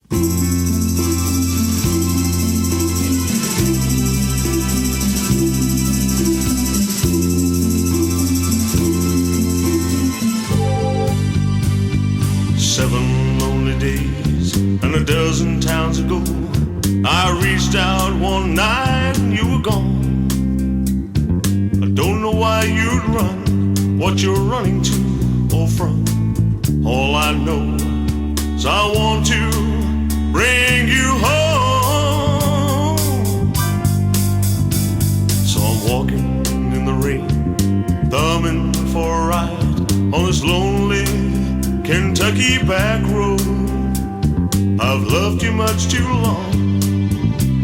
7 lonely days and a dozen towns ago, I reached out one night and you were gone. I don't know why you'd run, what you're running to or from. All I know is I want to bring you home. So I'm walking in the rain, thumbing for a ride on this lonely Kentucky back road. I've loved you much too long,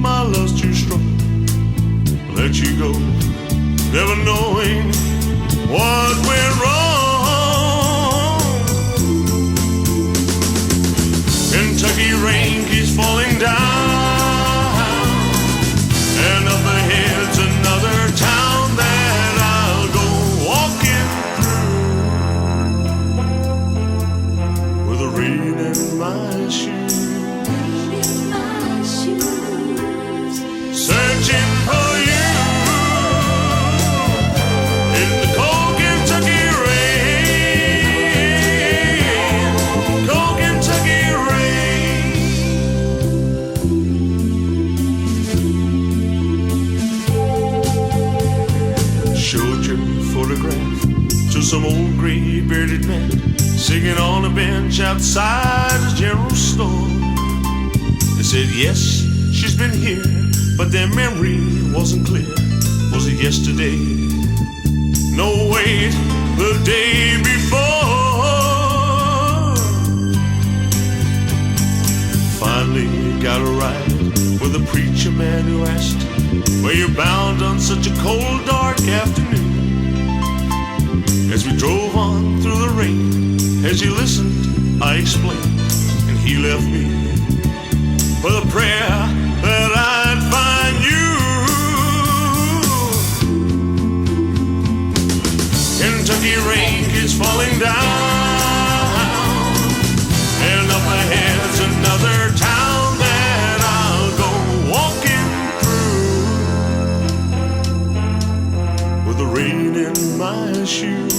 my love's too strong. Let you go, never knowing what went wrong. Kentucky rain keeps falling down, and up ahead's another town that I'll go walking through with the rain in my shoes. Searching for you in the cold Kentucky rain, cold Kentucky rain. Showed your photograph to some old gray bearded man singing on a bench outside his general store. They said yes, she's been here, but their memory wasn't clear. Was it yesterday? No, wait, the day before. Finally got a ride with a preacher man who asked, where you bound on such a cold, dark afternoon? As we drove on through the rain, as he listened, I explained, and he left me with a prayer that I'd find you. Kentucky rain keeps falling down, and up ahead's another town that I'll go walking through with the rain in my shoes.